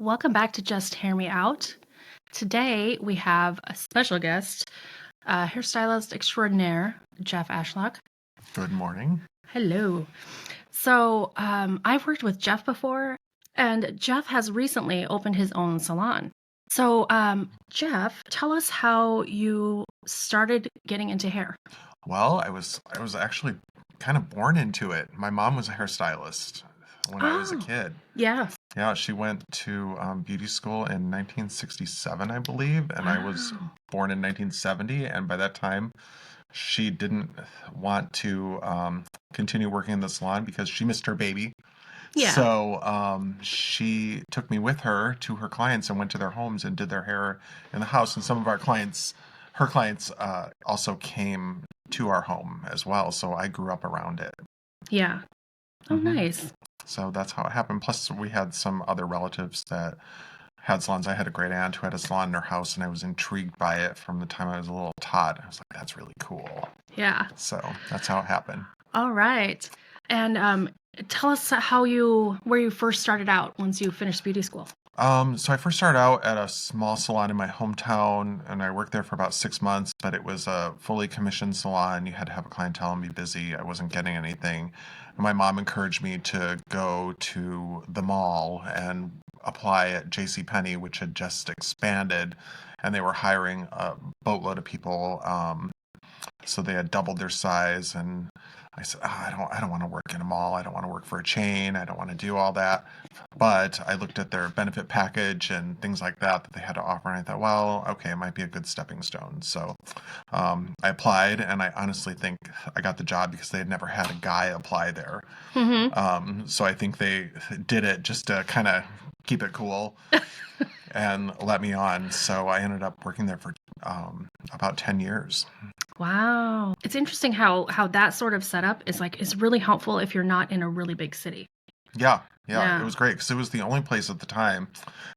Welcome back to Just Hear Me Out. Today we have a special guest, hairstylist extraordinaire, Jeff Ashlock. Good morning. Hello. So I've worked with Jeff before, and Jeff has recently opened his own salon. So Jeff, tell us how you started getting into hair. Well, I was actually kind of born into it. My mom was a hairstylist when I was a Oh, kid. yeah. Yeah, she went to beauty school in 1967, I believe, and I was Wow. born in 1970. And by that time, she didn't want to continue working in the salon because she missed her baby. Yeah. So she took me with her to her clients and went to their homes and did their hair in the house. And some of her clients, also came to our home as well. So I grew up around it. Yeah. Oh, hmm nice. So that's how it happened. Plus, we had some other relatives that had salons. I had a great aunt who had a salon in her house, and I was intrigued by it from the time I was a little tot. I was like, that's really cool. Yeah. So that's how it happened. All right. And tell us where you first started out once you finished beauty school. So I first started out at a small salon in my hometown, and I worked there for about 6 months, but it was a fully commissioned salon. You had to have a clientele and be busy. I wasn't getting anything. And my mom encouraged me to go to the mall and apply at JCPenney, which had just expanded, and they were hiring a boatload of people. So they had doubled their size, and I said, I don't want to work in a mall. I don't want to work for a chain. I don't want to do all that. But I looked at their benefit package and things like that they had to offer, and I thought, well, okay, it might be a good stepping stone. So I applied, and I honestly think I got the job because they had never had a guy apply there. Mm-hmm. So I think they did it just to kind of keep it cool and let me on. So I ended up working there for about 10 years. Wow. It's interesting how that sort of setup is really helpful if you're not in a really big city. Yeah, it Yeah. was great because it was the only place at the time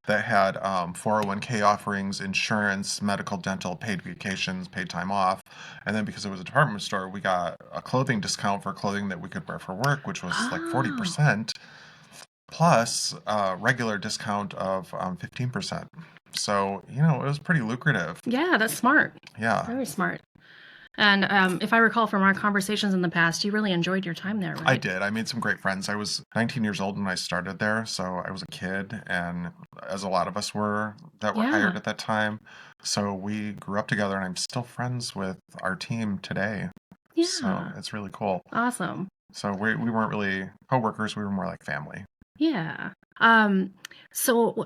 that had 401k offerings, insurance, medical, dental, paid vacations, paid time off. And then because it was a department store, we got a clothing discount for clothing that we could wear for work, which was like Oh, 40%, plus a regular discount of 15%. So, it was pretty lucrative. yeah, that's smart. Yeah, Very smart. And if I recall from our conversations in the past, you really enjoyed your time there, I right? did. I made some great friends. I was 19 years old when I started there, so I was a kid, and as a lot of us were that were hired Yeah. at that time. So we grew up together, and I'm still friends with our team today. So Yeah. it's really cool. Awesome. So we weren't really coworkers, we were more like family. Yeah. Um,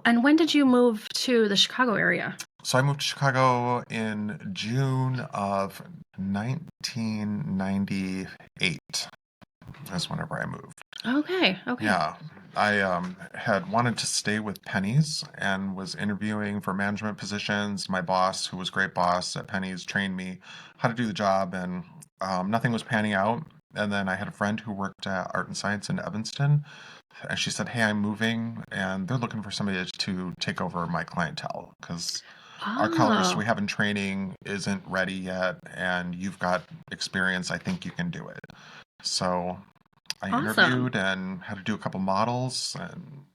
and when did you move to the Chicago area? So I moved to Chicago in June of 1998. That's whenever I moved. Okay. Okay. Yeah, I had wanted to stay with Penny's and was interviewing for management positions. My boss, who was a great boss at Penny's, trained me how to do the job, and nothing was panning out. And then I had a friend who worked at Art and Science in Evanston, and she said, "Hey, I'm moving, and they're looking for somebody to take over my clientele because our colorist Oh, we have in training isn't ready yet, and you've got experience. I think you can do it." So I awesome. interviewed and had to do a couple models and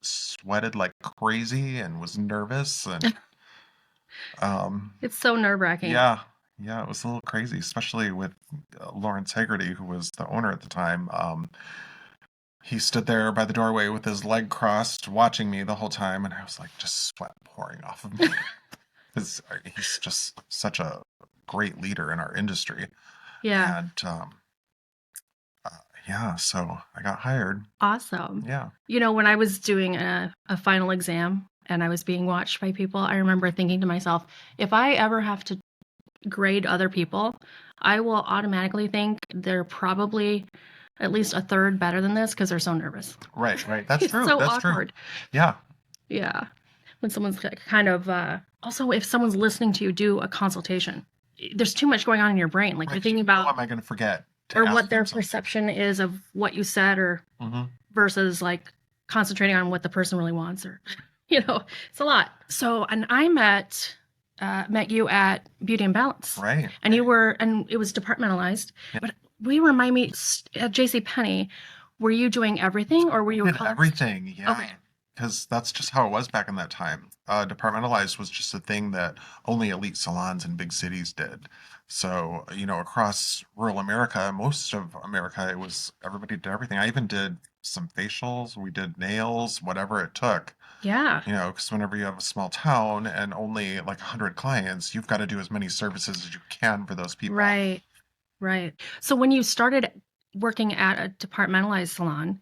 sweated like crazy and was nervous and um It's so nerve-wracking. yeah, yeah, it was a little crazy, especially with Lawrence Haggerty, who was the owner at the time. He stood there by the doorway with his leg crossed watching me the whole time, and I was like just sweat pouring off of me because he's just such a great leader in our industry. Yeah. And uh, yeah, so I got hired. Awesome. Yeah. When I was doing a final exam and I was being watched by people, I remember thinking to myself, if I ever have to grade other people, I will automatically think they're probably at least a third better than this because they're so nervous. Right, right. That's It's true. so That's true. awkward. Yeah. Yeah. When someone's kind of, also, if someone's listening to you do a consultation, there's too much going on in your brain. Like you're Right. You thinking know, about am I going to forget or to what ask their them something? perception is of what you said or hmm versus like concentrating on what the person really wants or it's a lot. So and I met you at Beauty and Balance, Right. and it was departmentalized, Yeah. but we remind me at JC Penney, were you doing everything or were you a Did colorist? everything. Okay. Yeah. because that's just how it was back in that time. Departmentalized was just a thing that only elite salons in big cities did. So, across rural America, most of America, it was everybody did everything. I even did some facials, we did nails, whatever it took. Yeah. Because whenever you have a small town and only like 100 clients, you've got to do as many services as you can for those people. Right. Right. So when you started working at a departmentalized salon,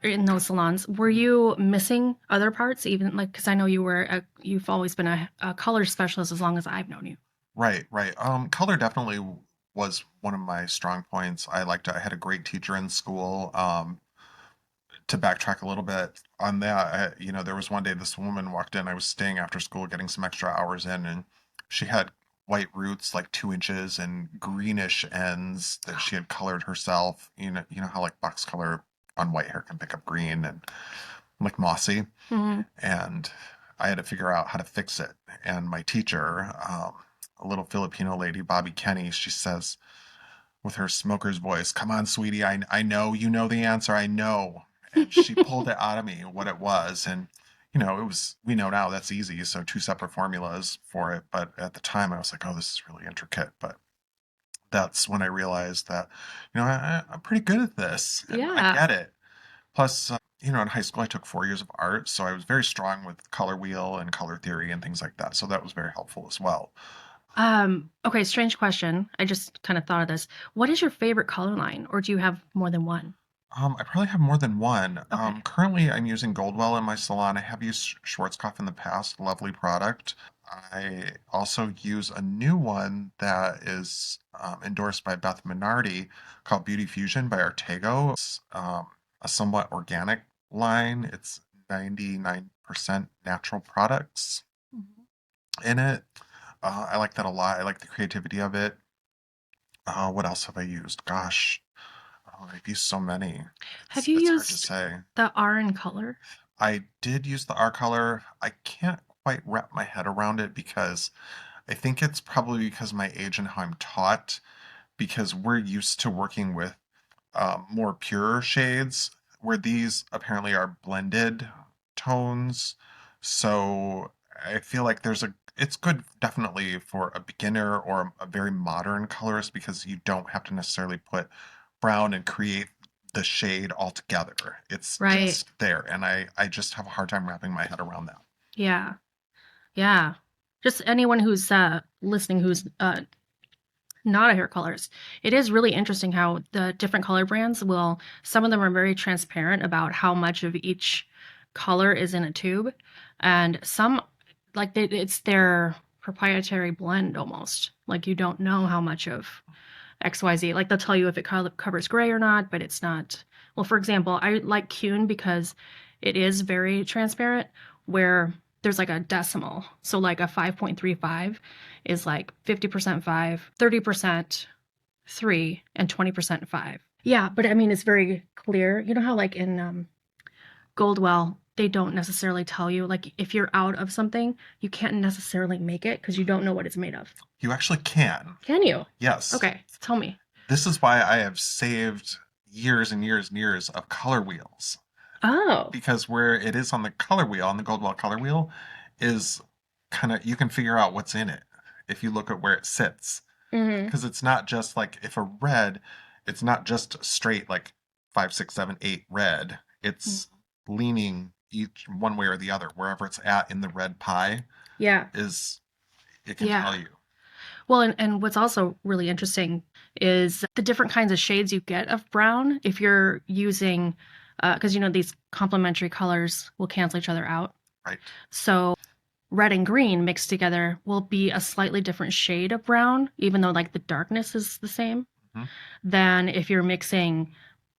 in those salons, were you missing other parts even like because I know you've always been a color specialist as long as I've known you. Right, right. Color definitely was one of my strong points. I liked it. I had a great teacher in school. To backtrack a little bit on that, there was one day this woman walked in. I was staying after school, getting some extra hours in, and she had white roots like 2 inches and greenish ends that she had colored herself. You know how like box color on white hair can pick up green and like mossy. Mhm. And I had to figure out how to fix it. And my teacher, a little Filipino lady, Bobby Kenny, she says with her smoker's voice, "Come on, sweetie, I know you know the answer. I know." And she pulled it out of me what it was. And, it was, we know now that's easy. So two separate formulas for it. But at the time, I was like, oh, this is really intricate. But that's when I realized that, I'm pretty good at this and I Yeah. get it. Plus, in high school, I took 4 years of art, so I was very strong with color wheel and color theory and things like that. So that was very helpful as well. Okay, strange question. I just kind of thought of this. What is your favorite color line, or do you have more than one? I probably have more than one. Okay. Currently, I'm using Goldwell in my salon. I have used Schwarzkopf in the past. Lovely product. I also use a new one that is endorsed by Beth Minardi called Beauty Fusion by Artego. It's a somewhat organic line. It's 99% natural products Mhm. in it. I like that a lot. I like the creativity of it. What else have I used? Gosh, I've used so many. Have It's you it's hard to used say. the R in color? I did use the R color. I can't quite wrap my head around it because I think it's probably because of my age and how I'm taught, because we're used to working with more pure shades, where these apparently are blended tones. So I feel like it's good definitely for a beginner or a very modern colorist because you don't have to necessarily put brown and create the shade altogether. It's Right. just there, and I just have a hard time wrapping my head around that. Yeah. Yeah. Just anyone who's listening who's not a hair colorist. It is really interesting how the different color brands will, some of them are very transparent about how much of each color is in a tube. And some, like, it's their proprietary blend almost. Like, you don't know how much of XYZ. Like, they'll tell you if it covers gray or not, but it's not. Well, for example, I like Cune because it is very transparent, where there's like a decimal. So, like a 5.35 is like 50% 5, 30% 3, and 20% 5. Yeah, but I mean, it's very clear. You know how, like, in Goldwell, they don't necessarily tell you, like, if you're out of something, you can't necessarily make it because you don't know what it's made of. You actually can. Can you? Yes. Okay, tell me. This is why I have saved years and years and years of color wheels, Oh. because where it is on the color wheel, on the Goldwell color wheel, is kind of, you can figure out what's in it if you look at where it sits. Hmm. Because it's not just like if a red, it's not just straight like 5, 6, 7, 8 red. It's leaning each one way or the other. Wherever it's at in the red pie Yeah. is, it can tell Yeah. you. Well, and what's also really interesting is the different kinds of shades you get of brown if you're using, because these complementary colors will cancel each other out. Right. So red and green mixed together will be a slightly different shade of brown, even though like the darkness is the same, Mhm. than if you're mixing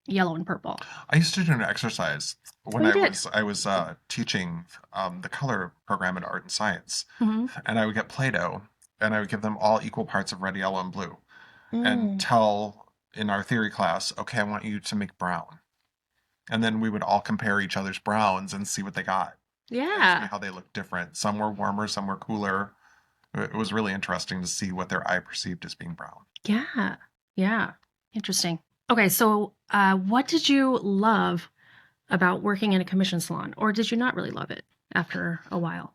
yellow and purple. I used to do an exercise Oh, when you I did. was I was teaching the color program in art and science, Hmm. and I would get Play-Doh, and I would give them all equal parts of red, yellow, and blue, and Mm. tell in our theory class, okay, I want you to make brown, and then we would all compare each other's browns and see what they got, and see Yeah. how they looked different. Some were warmer, some were cooler. It was really interesting to see what their eye perceived as being brown. Yeah. Yeah. Interesting. Okay, so what did you love about working in a commission salon, or did you not really love it after a while?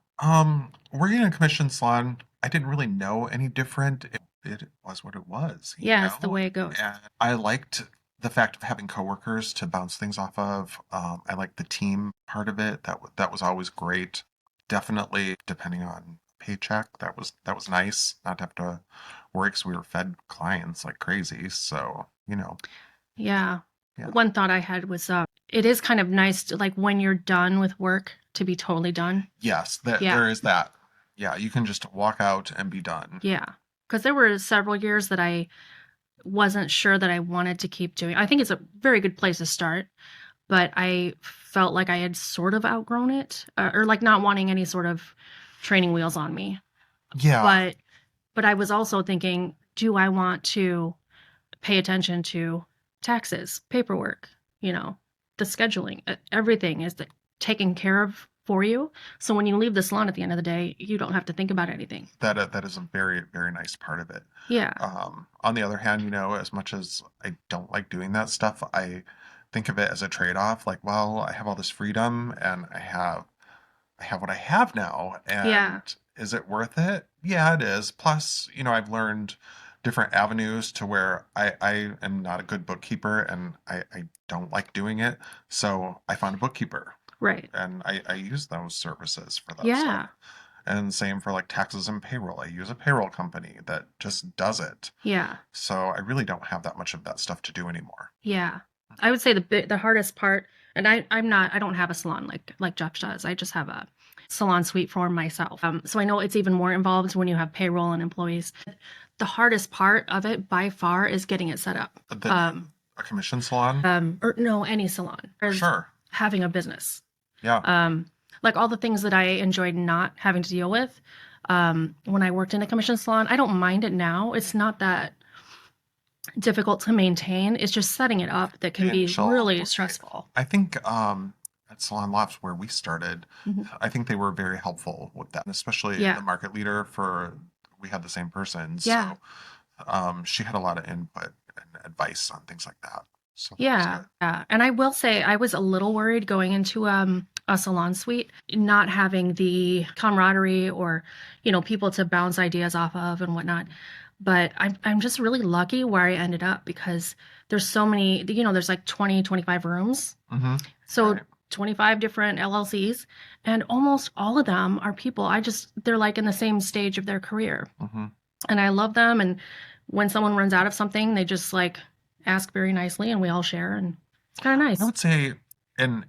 Working in a commission salon, I didn't really know any different. It was what it was, you Yeah, it's the know? way it goes. And I liked the fact of having coworkers to bounce things off of. I liked the team part of it. That was always great. Definitely, depending on paycheck, that was nice. Not to have to worry because we were fed clients like crazy. So, Yeah. yeah. One thought I had was it is kind of nice to, like, when you're done with work, to be totally done. Yes, Yeah. there is that. Yeah, you can just walk out and be done. Yeah. Because there were several years that I wasn't sure that I wanted to keep doing. I think it's a very good place to start, but I felt like I had sort of outgrown it, or like not wanting any sort of training wheels on me. Yeah, But I was also thinking, do I want to pay attention to taxes, paperwork, you know, the scheduling, everything is taken care of for you. So when you leave the salon at the end of the day, you don't have to think about anything. that is a very, very nice part of it. Yeah. On the other hand, as much as I don't like doing that stuff, I think of it as a trade-off. Like, well, I have all this freedom and I have what I have now, Yeah. and is it worth it? Yeah, it is. Plus, I've learned different avenues to where I am not a good bookkeeper and I don't like doing it. So I found a bookkeeper Right. and I use those services for that stuff. Yeah. And same for like taxes and payroll. I use a payroll company that just does it. Yeah. So I really don't have that much of that stuff to do anymore. Yeah. I would say the hardest part, and I don't have a salon like Jeff does. I just have a salon suite for myself. So I know it's even more involved when you have payroll and employees. The hardest part of it by far is getting it set up. A commission salon? Or no, any salon. Is Sure. having a business. Yeah. Like all the things that I enjoyed not having to deal with when I worked in a commission salon, I don't mind it now. It's not that difficult to maintain. It's just setting it up that can be really stressful. I think at Salon Lofts where we started, Mhm. I think they were very helpful with that, especially Yeah. the market leader for we had the same person. Yeah. So she had a lot of input and advice on things like that. So that was Yeah. good. Yeah. And I will say I was a little worried going into a salon suite, not having the camaraderie or, people to bounce ideas off of and whatnot. But I'm just really lucky where I ended up because there's so many, there's like 20, 25 rooms. Mm-hmm. So Right. 25 different LLCs, and almost all of them are people they're like in the same stage of their career. Mm-hmm. And I love them. And when someone runs out of something, they just like ask very nicely and we all share. And it's kind of I nice. would say in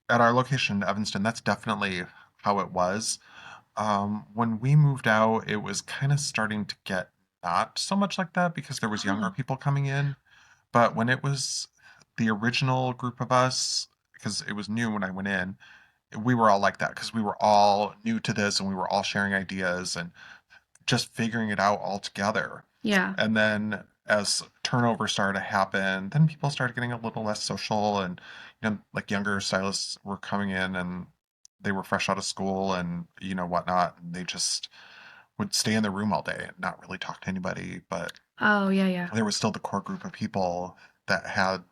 at our location in Evanston, that's definitely how it was. When we moved out, it was kind of starting to get not so much like that because there was younger Oh, people coming in. But when it was the original group of us, because it was new when I went in, we were all like that because we were all new to this and we were all sharing ideas and just figuring it out all together. yeah. And then as turnover started to happen, then people started getting a little less social and like younger stylists were coming in and they were fresh out of school and whatnot. And they just would stay in the room all day and not really talk to anybody. But Oh, yeah, yeah. there was still the core group of people that had,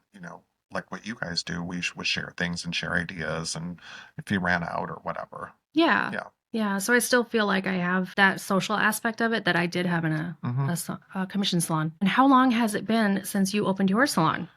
like what you guys do, we would share things and share ideas and if you ran out or whatever. Yeah. Yeah. Yeah. So I still feel like I have that social aspect of it that I did have in Hmm. a commission salon. And how long has it been since you opened your salon?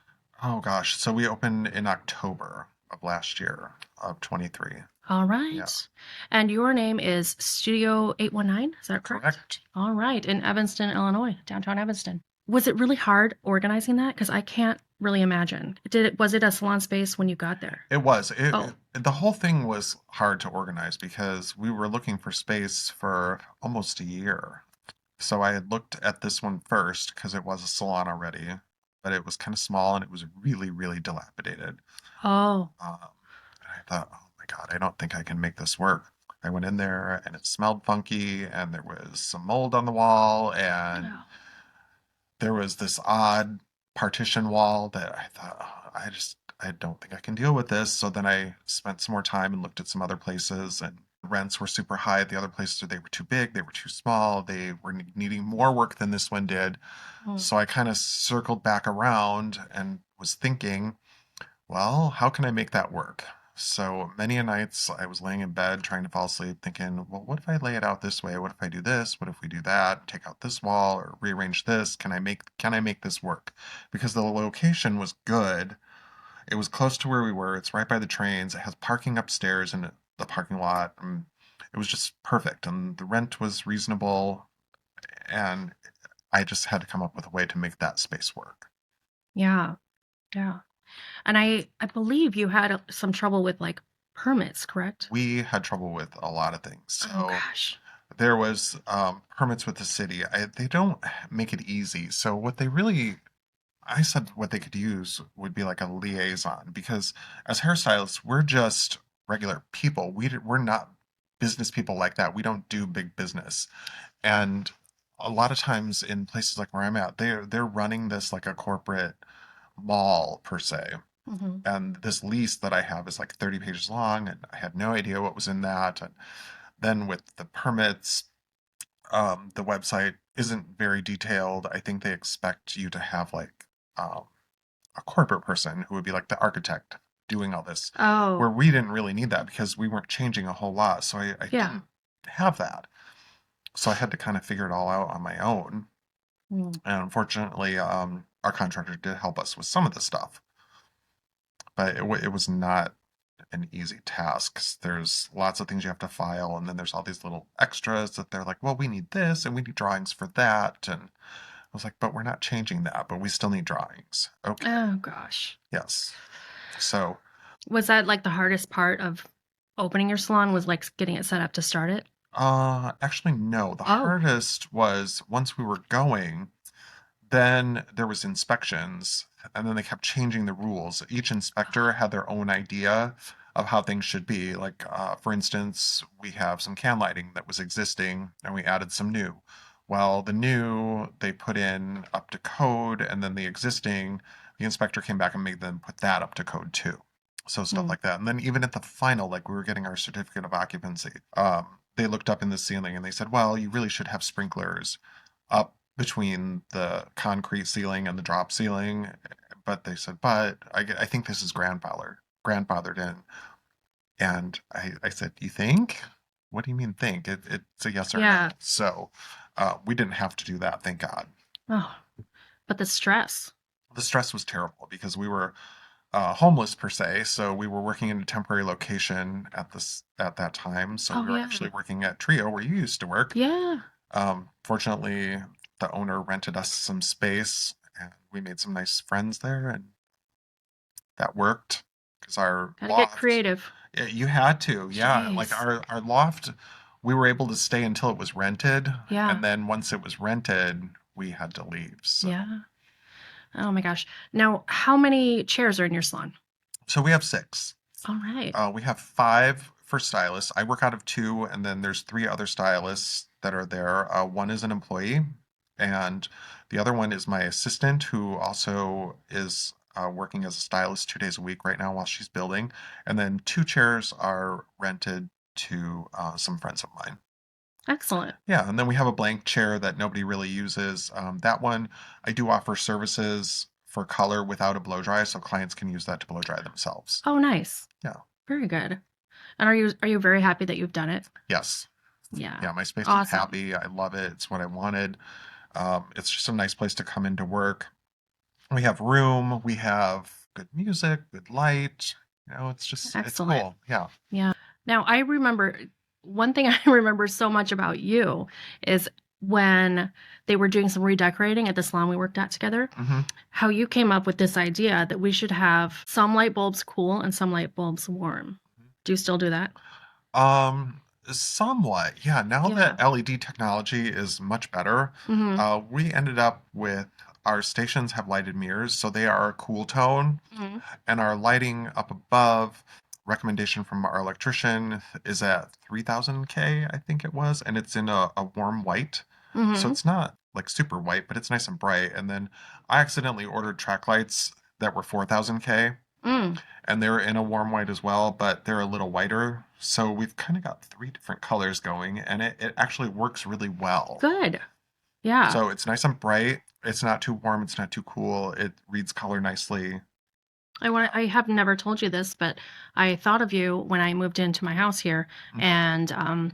Oh gosh. So we opened in October of last year of 23. All Yeah. right. And your name is Studio 819, is that correct? Correct. All right, in Evanston, Illinois, downtown Evanston. Was it really hard organizing that? Because I can't really imagine. Was it a salon space when you got there? It was. Oh, The whole thing was hard to organize because we were looking for space for almost a year. So I had looked at this one first because it was a salon already, but it was kind of small and it was really, really dilapidated. oh, And I thought, oh my God, I don't think I can make this work. I went in there and it smelled funky and there was some mold on the wall and no. there was this odd partition wall that I thought, oh, I don't think I can deal with this. So then I spent some more time and looked at some other places and rents were super high at the other places. They were too big, they were too small, they were needing more work than this one did. Mm. So I kind of circled back around and was thinking, well, how can I make that work? So many a nights I was laying in bed trying to fall asleep thinking, well, what if I lay it out this way? What if I do this? What if we do that? Take out this wall or rearrange this? Can I make this work? Because the location was good. It was close to where we were. It's right by the trains. It has parking upstairs in the parking lot. And it was just perfect. And the rent was reasonable. And I just had to come up with a way to make that space work. Yeah, yeah. And I believe you had some trouble with like permits, correct? We had trouble with a lot of things. Oh So gosh. there was permits with the city. They don't make it easy. So I said what they could use would be like a liaison because as hairstylists, we're just regular people. We're not business people like that. We don't do big business. And a lot of times in places like where I'm at, they're running this like a corporate mall per se. Hmm. And this lease that I have is like 30 pages long, and I had no idea what was in that. And then with the permits, the website isn't very detailed. I think they expect you to have like a corporate person who would be like the architect doing all this, Oh, where we didn't really need that because we weren't changing a whole lot. So I yeah. didn't have that. So I had to kind of figure it all out on my own. Mm. And unfortunately, our contractor did help us with some of the stuff, but it was not an easy task 'cause there's lots of things you have to file, and then there's all these little extras that they're like, well, we need this and we need drawings for that. And I was like, but we're not changing that, but we still need drawings. Okay, Oh gosh. yes. So, Was that like the hardest part of opening your salon was like getting it set up to start it? actually, no. The Oh. hardest was once we were going, then there was inspections, and then they kept changing the rules. Each inspector had their own idea of how things should be. Like, for instance, we have some can lighting that was existing, and we added some new. Well, the new they put in up to code, and then the existing, the inspector came back and made them put that up to code too. So stuff Mm. like that. And then even at the final, like we were getting our certificate of occupancy, they looked up in the ceiling and they said, well, you really should have sprinklers up between the concrete ceiling and the drop ceiling. But they said, but I think this is grandfathered in. And I said, you think? What do you mean think? It's a yes or no. Yeah. So we didn't have to do that, thank God. Oh, but the stress. The stress was terrible because we were homeless per se, so we were working in a temporary location at that time. So Oh we were yeah. actually working at Trio where you used to work. Yeah. Fortunately, the owner rented us some space, and we made some nice friends there, and that worked because our Gotta get loft, creative. yeah, you had to, yeah, like Jeez. our loft, we were able to stay until it was rented, Yeah. and then once it was rented, we had to leave. Yeah. Oh my gosh. Now, how many chairs are in your salon? So we have six. All right. We have five for stylists. I work out of two, and then there's three other stylists that are there. One is an employee, and the other one is my assistant, who also is working as a stylist 2 days a week right now while she's building. And then two chairs are rented to some friends of mine. Excellent. Yeah, and then we have a blank chair that nobody really uses. That one, I do offer services for color without a blow dry, so clients can use that to blow dry themselves. Oh, nice. Yeah. Very good. And are you very happy that you've done it? Yes. Yeah. Yeah, my space is Awesome. happy. I love it. It's what I wanted. It's just a nice place to come into work. We have room. We have good music, good light. It's Excellent. cool. Yeah. Yeah. Now, I remember one thing I remember so much about you is when they were doing some redecorating at the salon we worked at together, hmm how you came up with this idea that we should have some light bulbs cool and some light bulbs warm. Do you still do that? Somewhat. Yeah. Now that Yeah. LED technology is much better, Mm-hmm. we ended up with our stations have lighted mirrors, so they are a cool tone. Mm-hmm. And our lighting up above, recommendation from our electrician is at 3000 K, I think it was, and it's in a warm white. So Mm-hmm. it's not like super white, but it's nice and bright. And then I accidentally ordered track lights that were 4000 K, Mm. and they're in a warm white as well, but they're a little whiter. So we've kind of got three different colors going, and it actually works really well. Good. Yeah. So it's nice and bright. It's not too warm, it's not too cool. It reads color nicely. I have never told you this, but I thought of you when I moved into my house here, Mhm. and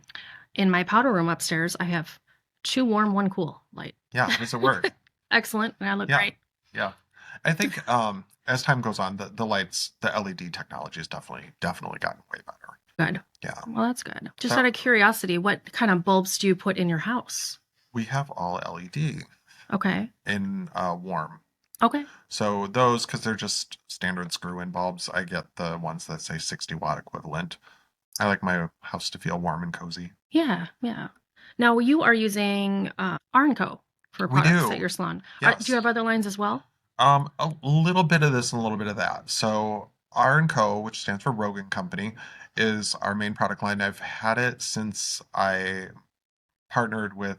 in my powder room upstairs, I have two warm, one cool light. Yeah, how does it work? Excellent, and I look Yeah, great. yeah. I think as time goes on, the lights, the LED technology has definitely gotten way better. Good. Yeah. Well, that's good. Just So out of curiosity, what kind of bulbs do you put in your house? we have all LED Okay. in warm. Okay. So those, because they're just standard screw-in bulbs, I get the ones that say 60 watt equivalent. I like my house to feel warm and cozy. Yeah, yeah. Now you are using Arnco for We products at do, your salon. Do you yes. have other lines as well? A little bit of this and a little bit of that. So R&Co, which stands for Rogan Company, is our main product line. I've had it since I partnered with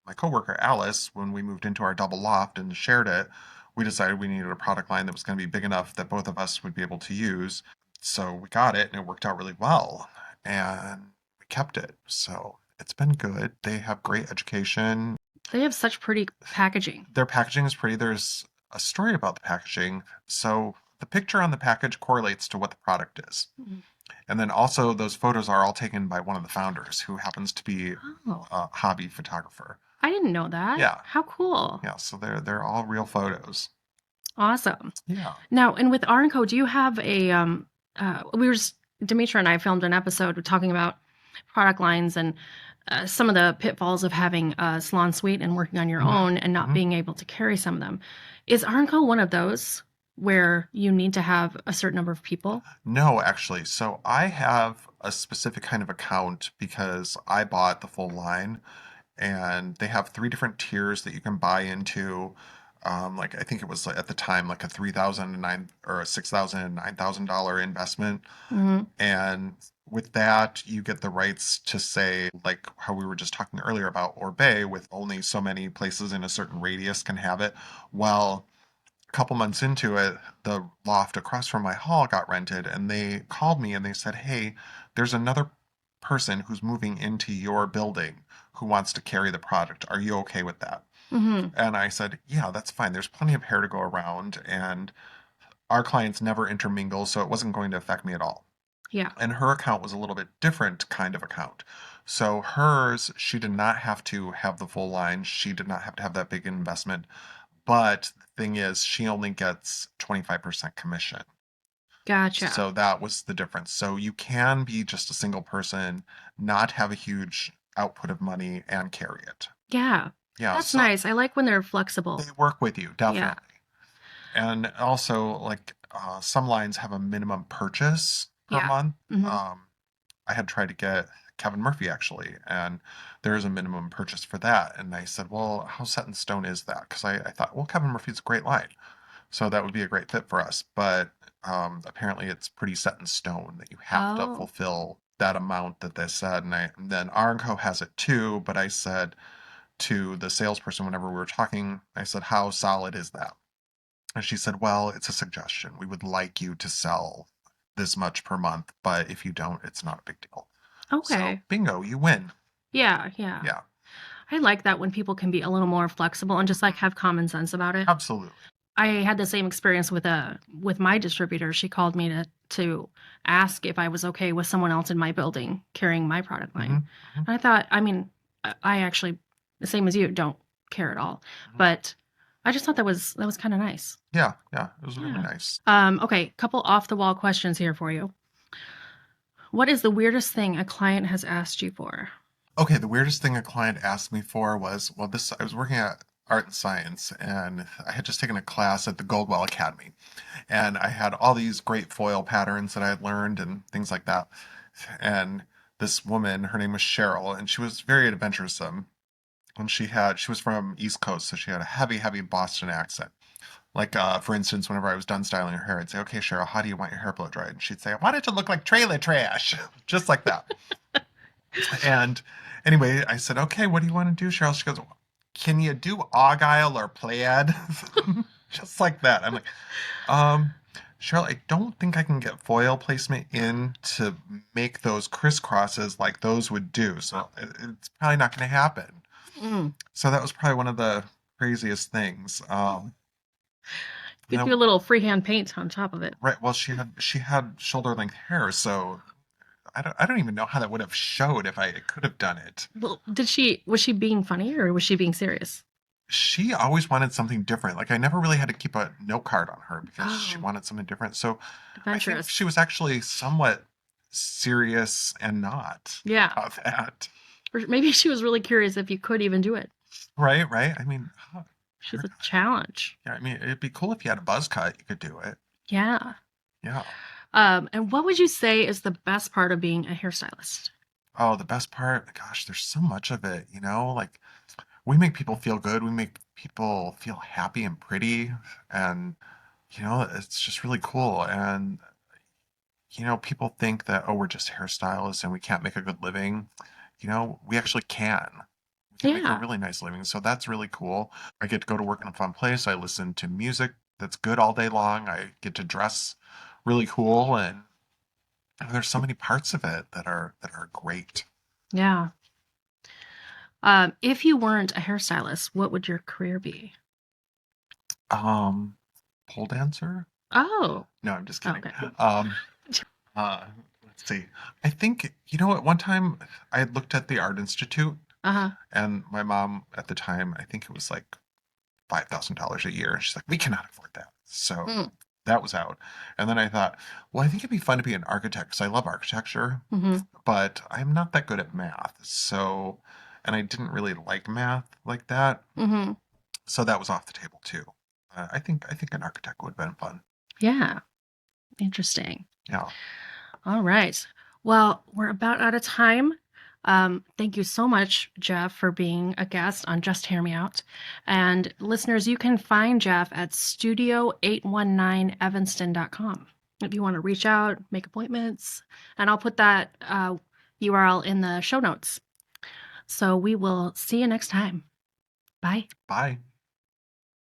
my coworker Alice when we moved into our double loft and shared it. We decided we needed a product line that was going to be big enough that both of us would be able to use. So we got it and it worked out really well. And we kept it. So it's been good. They have great education. They have such pretty packaging. Their packaging is pretty. There's a story about the packaging. So the picture on the package correlates to what the product is. Mhm. And then also those photos are all taken by one of the founders who happens to be Oh, a hobby photographer. I didn't know that. Yeah. How cool. Yeah, so they're all real photos. Awesome. Yeah. Now, and with Arnco, do you have a we were just, Demetra and I filmed an episode talking about product lines and some of the pitfalls of having a salon suite and working on your hmm own and not hmm being able to carry some of them. Is Arnco one of those where you need to have a certain number of people? No, actually. So I have a specific kind of account because I bought the full line and they have three different tiers that you can buy into. Like I think it was at the time like a 3,009 or a 6,000 and $9,000 investment. Hmm. And with that, you get the rights to say, like how we were just talking earlier about Orbay, with only so many places in a certain radius can have it. Well, a couple months into it, the loft across from my hall got rented, and they called me and they said, "Hey, there's another person who's moving into your building who wants to carry the product. Are you okay with that?" Hmm. And I said, "Yeah, that's fine. There's plenty of hair to go around, and our clients never intermingle, so it wasn't going to affect me at all." Yeah. And her account was a little bit different kind of account. So hers, she did not have to have the full line. She did not have to have that big investment. But the thing is, she only gets 25% commission. Gotcha. So that was the difference. So you can be just a single person, not have a huge output of money and carry it. Yeah. Yeah, That's so nice. I like when they're they flexible. work with you, Yeah. definitely. And also, like some lines have a minimum purchase per Yeah. month. Hmm. I had tried to get Kevin Murphy actually, and there is a minimum purchase for that. And I said, well, how set in stone is that? Because I thought, well, Kevin Murphy's a great line, so that would be a great fit for us. But apparently, it's pretty set in stone that you have to Oh, fulfill that amount that they said. And then Arnco has it too. But I said to the salesperson whenever we were talking, I said, how solid is that? And she said, well, it's a suggestion. We would like you to sell this much per month, but if you don't, it's not a big deal. So, okay. bingo, you win. Yeah. Yeah. Yeah, I like that when people can be a little more flexible and just like have common sense about it. absolutely. I had the same experience with my distributor. She called me to ask if I was okay with someone else in my building carrying my product line. hmm hmm And I thought, I mean, I actually, the same as you, don't care at all. hmm But I just thought that was kind of nice. Yeah, yeah, it was really Yeah. nice. Okay, couple off the wall questions here for you. What is the weirdest thing a client has asked you for? Okay, the weirdest thing a client asked me for was, well, this I was working at Art and Science, and I had just taken a class at the Goldwell Academy, and I had all these great foil patterns that I had learned and things like that. And this woman, her name was Cheryl, and she was very adventuresome. And she was from East Coast, so she had a heavy Boston accent. Like, for instance, whenever I was done styling her hair, I'd say, "Okay, Cheryl, how do you want your hair blow dried?" And she'd say, "I want it to look like trailer trash," just like that. And anyway, I said, "Okay, what do you want to do, Cheryl?" She goes, "Can you do argyle or plaid?" Just like that. I'm like, um, Cheryl, I don't think I can get foil placement in to make those crisscrosses like those would do. So it's probably not going to happen. Mm. So that was probably one of the craziest things. Get you a little freehand paint on top of it. right. Well, she had shoulder length hair, so I don't even know how that would have showed if I could have done it. Well, was she being funny or was she being serious? She always wanted something different. Like I never really had to keep a note card on her because she Oh, wanted something different. So I think adventurous. she was actually somewhat serious and not Yeah. about that. Or maybe she was really curious if you could even do it. Right, right. I mean, She's a challenge. yeah, I mean, it'd be cool if you had a buzz cut, you could do it. Yeah. Yeah. And what would you say is the best part of being a hairstylist? Oh, the best part, gosh, there's so much of it, like we make people feel good, we make people feel happy and pretty, and it's just really cool. And people think that, oh, we're just hairstylists and we can't make a good living. We actually can. We can make a Yeah. really nice living. So that's really cool. I get to go to work in a fun place. I listen to music that's good all day long. I get to dress really cool, and there's so many parts of it that are great. Yeah. If you weren't a hairstylist, what would your career be? Um, Pole dancer? Oh, No, I'm just kidding. okay. Um, let's see. I think, at one time I had looked at the Art Institute, Uh-huh. and my mom at the time, I think it was like $5,000 a year. And she's like, we cannot afford that. So Mm. that was out. And then I thought, well, I think it'd be fun to be an architect because I love architecture, Hmm. but I'm not that good at math. So, and I didn't really like math like that. Hmm. So that was off the table too. I think an architect would have been fun. Yeah. Interesting. Yeah. All right. Well, we're about out of time. Thank you so much, Jeff, for being a guest on Just Hear Me Out. And listeners, you can find Jeff at studio819evanston.com if you want to reach out, make appointments. And I'll put that URL in the show notes. So we will see you next time. Bye. Bye.